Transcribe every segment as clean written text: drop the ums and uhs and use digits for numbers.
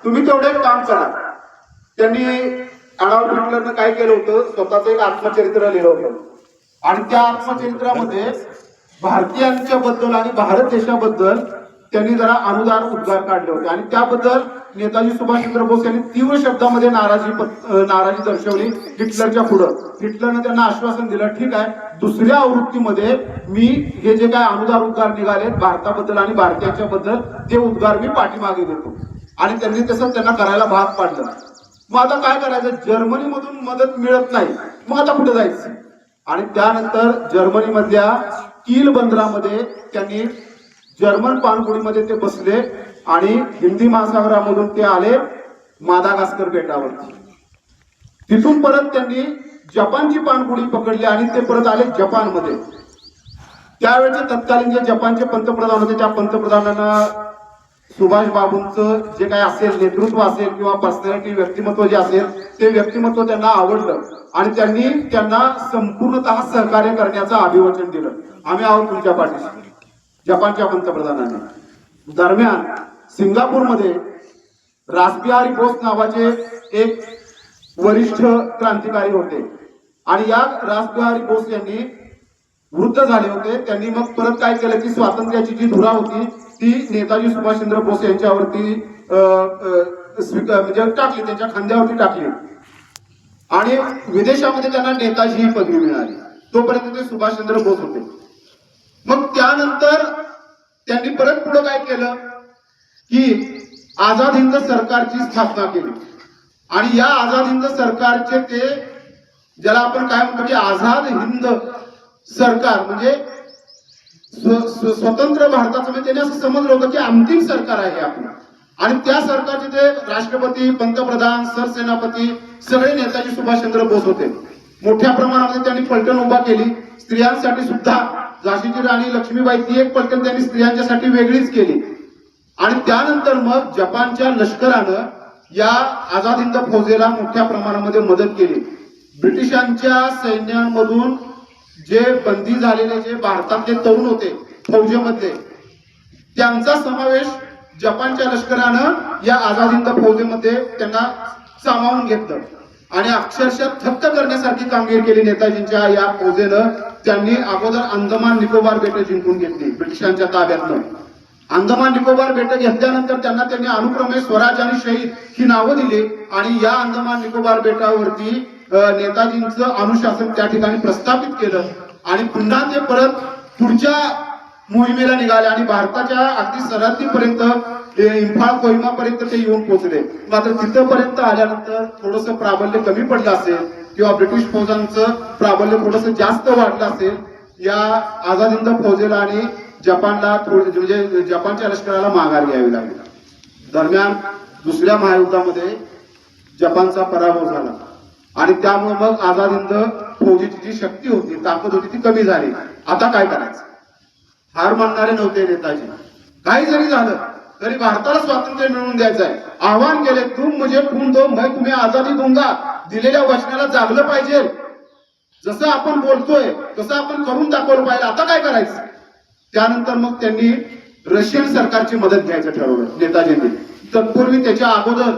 तुम्ही तेवढे एक काम करा. त्यांनी अडॉल्फ हिटलरनं काय केलं होतं, स्वतःचं एक आत्मचरित्र लिहिलं होतं आणि त्या आत्मचरित्रामध्ये भारतीयांच्या बद्दल आणि भारत देशाबद्दल त्यांनी जरा अनुदार उद्गार काढले होते आणि त्याबद्दल नेताजी सुभाषचंद्र बोस यांनी तीव्र शब्दामध्ये नाराजी दर्शवली हिटलरच्या पुढं. हिटलरनं त्यांना आश्वासन दिलं, ठीक आहे, दुसऱ्या आवृत्तीमध्ये मी हे जे काय अनुदार उद्गार निघालेत भारताबद्दल आणि भारतीयांच्या बद्दल ते उद्गार मी पाठीमागे देतो. आणि त्यांनी तसं त्यांना करायला भाग पाडलं. मग आता काय करायचं, जर्मनीमधून मदत मिळत नाही, मग आता कुठे जायचं. आणि त्यानंतर जर्मनीमधल्या किल बंदरामध्ये त्यांनी जर्मन पाणबुडीमध्ये ते बसले आणि हिंदी महासागरामधून ते आले मादागास्कर बेटावरती. तिथून परत त्यांनी जपानची पाणबुडी पकडली आणि ते परत आले जपानमध्ये. त्यावेळेचे तत्कालीन जे जपानचे पंतप्रधान होते त्या पंतप्रधानांना सुभाष बाबूंचं जे काही असेल नेतृत्व असेल किंवा पर्सनॅलिटी व्यक्तिमत्व जे असेल ते व्यक्तिमत्व त्यांना आवडलं आणि त्यांनी त्यांना संपूर्णतः सहकार्य करण्याचं अभिवचन दिलं. आम्ही आहोत तुमच्या पाठीशी. जपानच्या पंतप्रधानांनी दरम्यान सिंगापूरमध्ये रासबिहारी बोस नावाचे एक वरिष्ठ क्रांतिकारी होते आणि या रासबिहारी बोस यांनी वृद्ध झाले होते. त्यांनी मग परत काय केलं की स्वातंत्र्याची जी धुरा होती ती नेताजी सुभाषचंद्र बोस यांच्यावरती म्हणजे टाकली, त्यांच्या खांद्यावरती टाकली आणि विदेशामध्ये त्यांना नेताजी ही पदवी मिळाली. तोपर्यंत ते सुभाषचंद्र बोस होते. मग त्यानंतर त्यांनी परत पुढे काय केलं की आझाद हिंद सरकारची स्थापना केली आणि या आझाद हिंद सरकारचे ते ज्याला आपण काय म्हणतो की आझाद हिंद सरकार म्हणजे स्वतंत्र भारताचं, म्हणजे त्यांनी असं समजलं होतं की अंतिम सरकार आहे आपलं. आणि त्या सरकारचे ते राष्ट्रपती, पंतप्रधान, सरसेनापती सगळे नेताजी सुभाषचंद्र बोस होते. मोठ्या प्रमाणामध्ये त्यांनी पलटण उभा केली. स्त्रियांसाठी सुद्धा झाशीची राणी लक्ष्मीबाई ती एक पलटण त्यांनी स्त्रियांच्यासाठी वेगळीच केली. आणि त्यानंतर मग जपानच्या लष्करानं या आझाद हिंद फौजेला मोठ्या प्रमाणामध्ये मदत केली. ब्रिटिशांच्या सैन्यांमधून जे बंदी झालेले जे भारतातले तरुण होते फौजेमध्ये त्यांचा समावेश जपानच्या लष्करानं या आझाद हिंद फौजेमध्ये त्यांना सामावून घेतलं आणि अक्षरशः थक्क करण्यासारखी कामगिरी केली नेताजींच्या या फौजेनं. त्यांनी अगोदर अंदमान निकोबार बेटे जिंकून घेतली ब्रिटिशांच्या ताब्यातनं. अंदमान निकोबार बेटे घेतल्यानंतर त्यांनी अनुक्रमे स्वराज आणि शहीद ही नावं दिली आणि या अंदमान निकोबार बेटावरती नेताजींचं अनुशासन त्या ठिकाणी प्रस्थापित केलं आणि पुन्हा ते परत पुढच्या मोहिमेला निघाले आणि भारताच्या अगदी सरहद्दीपर्यंत इम्फाळ कोहिमापर्यंत ते येऊन पोहोचले. मात्र तिथपर्यंत आल्यानंतर थोडंसं प्राबल्य कमी पडलं असेल किंवा ब्रिटिश फौजांचं प्राबल्य थोडंसं जास्त वाढलं असेल या आझाद हिंद फौजेला आणि जपानला म्हणजे जपानच्या लष्कराला माघार घ्यावी लागली. दरम्यान दुसऱ्या महायुद्धामध्ये जपानचा पराभव झाला आणि त्यामुळे मग आझाद हिंद फौजेची जी शक्ती होती, ताकद होती ती कमी झाली. आता काय करायचं, हार मानणारे नव्हते नेताजी. काही जरी झालं तरी भारताला स्वातंत्र्य मिळवून द्यायचं आहे. आव्हान केले, तुम मुझे खून दो मैं तुम्हें आजादी दूंगा. दिलेल्या वचनाला जागलं पाहिजे. जसं आपण बोलतोय तसं आपण करून दाखवलं पाहिजे. आता काय करायचं. त्यानंतर मग त्यांनी रशियन सरकारची मदत घ्यायचं ठरवलं नेताजींनी. तत्पूर्वी त्याच्या अगोदर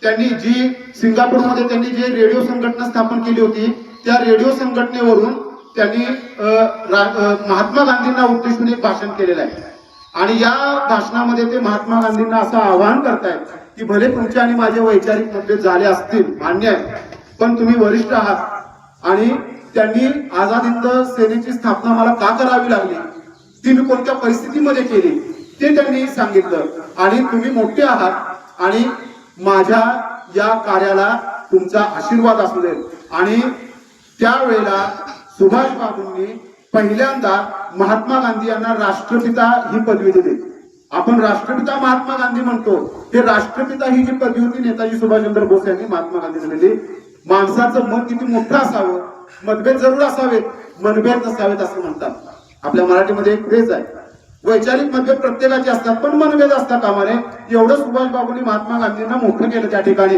त्यांनी जी सिंगापूरमध्ये त्यांनी जे रेडिओ संघटना स्थापन केली होती त्या रेडिओ संघटनेवरून त्यांनी महात्मा गांधींना उद्देशून एक भाषण केलेलं आहे आणि या भाषणामध्ये ते महात्मा गांधींना असं आवाहन करतायत की भले तुमचे आणि माझे वैचारिक मतभेद झाले असतील, मान्य आहे, पण तुम्ही वरिष्ठ आहात आणि त्यांनी आझाद हिंद सेनेची स्थापना मला का करावी लागली, ती मी कोणत्या परिस्थितीमध्ये केली ते त्यांनी सांगितलं आणि तुम्ही मोठे आहात आणि माझ्या या कार्याला तुमचा आशीर्वाद असू दे. आणि त्यावेळेला सुभाष बाबूंनी पहिल्यांदा महात्मा गांधी यांना राष्ट्रपिता ही पदवी दिली. आपण राष्ट्रपिता महात्मा गांधी म्हणतो, हे राष्ट्रपिता ही जी पदवी होती नेताजी सुभाषचंद्र बोस यांनी महात्मा गांधींना दिली. माणसाचं मन किती मोठं असावं, मतभेद जरूर असावेत, मनभेद नसावेत असं म्हणतात. आपल्या मराठीमध्ये एक फ्रेज आहे, वैचारिक मतभेद प्रत्येकाचे असतात पण मनभेद असतात कामा नये. एवढं सुभाष बाबूंनी महात्मा गांधींना मोठं केलं त्या ठिकाणी.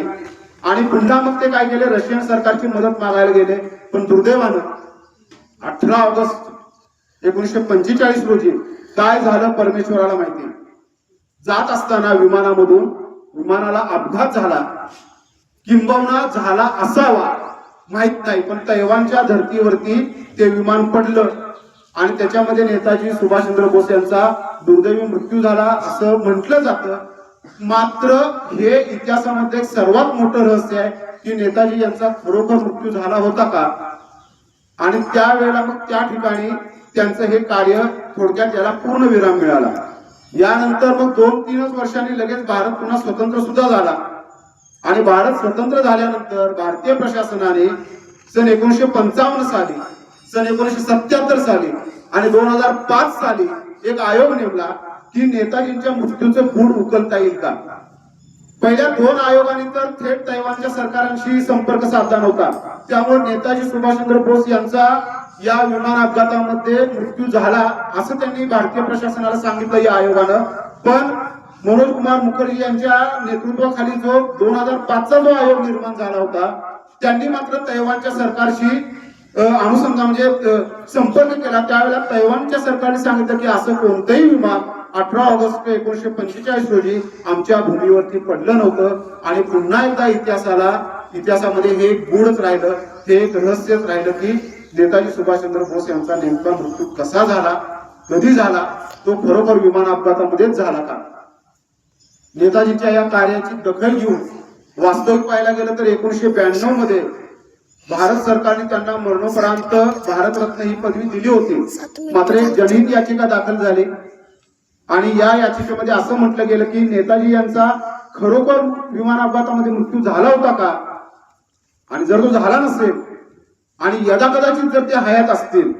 आणि पुन्हा मग ते काय केले, रशियन सरकारची मदत मागायला गेले. पण दुर्दैवानं 18 ऑगस्ट 1945 रोजी काय झालं परमेश्वराला माहिती. जात असताना विमानामधून विमानाला अपघात झाला किंबहुना झाला असावा माहित नाही, पण तैवानच्या धर्तीवरती ते विमान पडलं आणि त्याच्यामध्ये नेताजी सुभाषचंद्र बोस यांचा दुर्दैवी मृत्यू झाला असं म्हटलं जातं. मात्र हे इतिहासामध्ये एक सर्वात मोठं रहस्य आहे की नेताजी यांचा खरोखर मृत्यू झाला होता का, आणि त्यावेळेला मग त्या ठिकाणी त्यांचं हे कार्य थोडक्यात याला पूर्ण विराम मिळाला. यानंतर मग 2-3 वर्षांनी लगेच भारत पुन्हा स्वतंत्र सुद्धा झाला आणि भारत स्वतंत्र झाल्यानंतर भारतीय प्रशासनाने सन 1955 साली, सन 1977 साली आणि 2005 साली एक आयोग नेमला की नेताजींच्या मृत्यूचं गूढ उकलता येईल का. पहिल्या 2 आयोगांनी तर थेट तैवानच्या सरकारांशी संपर्क साधला नव्हता, त्यामुळे नेताजी सुभाषचंद्र बोस यांचा या विमान अपघातामध्ये मृत्यू झाला असं त्यांनी भारतीय प्रशासनाला सांगितलं या आयोगानं. पण मनोज कुमार मुखर्जी यांच्या नेतृत्वाखाली जो 2005चा जो आयोग निर्माण झाला होता त्यांनी मात्र तैवानच्या सरकारशी अनुसंधान म्हणजे संपर्क केला. त्यावेळेला तैवानच्या सरकारने सांगितलं की असं कोणतंही विमान 18 ऑगस्ट 1945 रोजी आमच्या भूमीवरती पडलं नव्हतं. आणि पुन्हा एकदा इतिहासामध्ये हे एक गूढच राहिलं, हे एक रहस्यच राहिलं की नेताजी सुभाषचंद्र बोस यांचा नेमका मृत्यू कसा झाला, कधी झाला, तो खरोखर विमान अपघातामध्येच झाला का. नेताजींच्या या कार्याची दखल घेऊन वास्तविक पाहायला गेलं तर 1992 मध्ये भारत सरकारने त्यांना मरणोपरांत भारतरत्न ही पदवी दिली होती. मात्र एक जनहित याचिका दाखल झाली आणि या याचिकेमध्ये असं म्हटलं गेलं की नेताजी यांचा खरोखर विमान अपघातामध्ये मृत्यू झाला होता का, आणि जर तो झाला नसेल आणि यदाकदाचित जर ते हयात असतील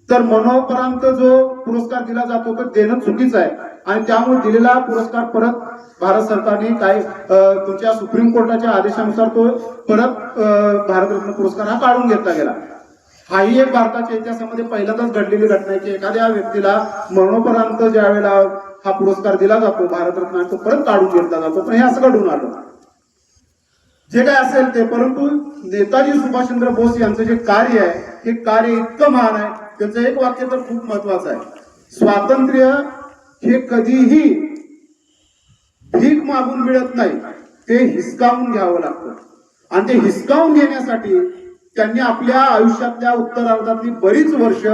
तर मरणोपरांत जो पुरस्कार दिला जातो तो देणं चुकीचं आहे. आणि त्यामुळे दिलेला पुरस्कार परत भारत सरकारने काय तुमच्या सुप्रीम कोर्टाच्या आदेशानुसार तो परत भारतरत्न पुरस्कार हा काढून घेतला गेला. हाही एक भारताच्या इतिहासामध्ये पहिल्यांदाच घडलेली घटना आहे की एखाद्या व्यक्तीला मरणोपरांत ज्या वेळेला हा पुरस्कार दिला जातो भारतरत्न तो परत काढून घेतला जातो. पण हे असं घडून आलं. जे काय असेल ते, परंतु नेताजी सुभाषचंद्र बोस यांचं जे कार्य आहे हे कार्य इतकं महान आहे. त्यांचं एक वाक्य तर खूप महत्वाचं आहे, स्वातंत्र्य हे कधीही भीक मागून मिळत नाही, ते हिसकावून घ्यावं लागतं. आणि ते हिसकावून घेण्यासाठी त्यांनी आपल्या आयुष्यातल्या उत्तरार्धातली बरीच वर्ष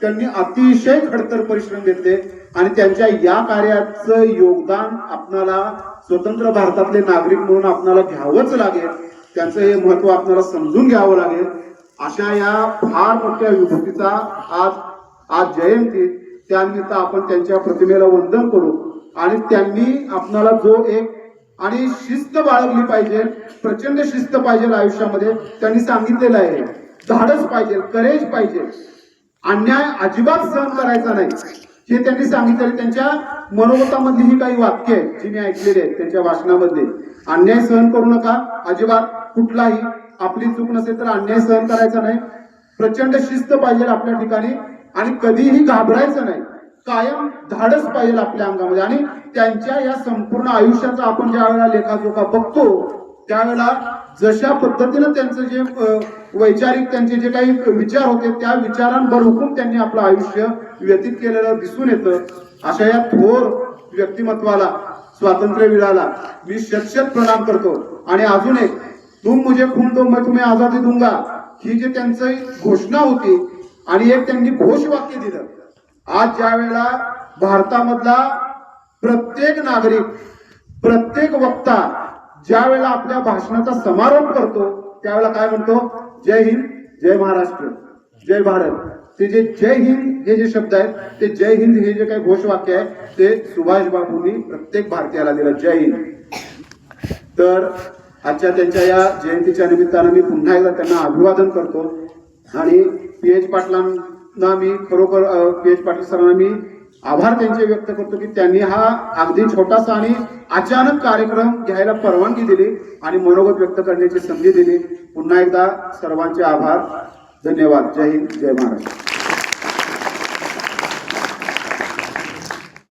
त्यांनी अतिशय खडतर परिश्रम घेतले आणि त्यांच्या या कार्याचं योगदान आपणाला स्वतंत्र भारतातले नागरिक म्हणून आपणाला घ्यावंच लागेल. त्यांचं हे महत्व आपल्याला समजून घ्यावं लागेल. अशा या फार मोठ्या विभूतीचा आज जयंती, त्यानिमित्त आपण त्यांच्या प्रतिमेला वंदन करू आणि त्यांनी आपणाला जो एक आणि शिस्त बाळगली पाहिजे, प्रचंड शिस्त पाहिजे आयुष्यामध्ये. त्यांनी सांगितलेलं आहे धाडस पाहिजे, करेज पाहिजे, अन्याय अजिबात सहन करायचा नाही हे त्यांनी सांगितलेलं. त्यांच्या मनोगतामधली ही काही वाक्य आहेत जी मी ऐकलेली आहेत त्यांच्या भाषणामध्ये. अन्याय सहन करू नका अजिबात, कुठलाही आपली चूक नसेल तर अन्याय सहन करायचा नाही, प्रचंड शिस्त पाहिजे आपल्या ठिकाणी आणि कधीही घाबरायचं नाही, कायम धाडस पाहिजे आपल्या अंगामध्ये. आणि त्यांच्या या संपूर्ण आयुष्याचा आपण ज्या वेळेला लेखाजोखा बघतो त्यावेळेला जशा पद्धतीनं त्यांचं जे वैचारिक त्यांचे जे काही विचार होते त्या विचारांवर हुकूम त्यांनी आपलं आयुष्य व्यतीत केलेलं दिसून येतं. अशा या थोर व्यक्तिमत्वाला, स्वातंत्र्यवीराला मी शत प्रणाम करतो. आणि अजून एक, तुम मुझे खून दो मैं तुम्हें आजादी दूंगा, ही जी त्यांची घोषणा होती आणि एक त्यांनी घोषवाक्य दिलं. आज ज्या वेळेला भारतामधला प्रत्येक नागरिक, प्रत्येक वक्ता ज्या वेळेला आपल्या भाषणाचा समारोप करतो त्यावेळेला काय म्हणतो, जय हिंद, जय महाराष्ट्र, जय भारत. ते जे जय हिंद हे जे शब्द आहेत ते जय हिंद हे जे काही घोषवाक्य आहे ते सुभाष बाबूंनी प्रत्येक भारतीयाला दिलं, जय हिंद. तर आजच्या त्यांच्या या जयंतीच्या निमित्तानं मी पुन्हा एकदा त्यांना अभिवादन करतो आणि पी.एच. पाटलांना मी खरोखर पी.एच. पाटील सरांना मी आभार त्यांचे व्यक्त करतो की त्यांनी हा अगदी छोटासा आणि अचानक कार्यक्रम घ्यायला परवानगी दिली आणि मनोगत व्यक्त करण्याची संधी दिली. पुन्हा एकदा सर्वांचे आभार, धन्यवाद. जय हिंद, जय महाराष्ट्र.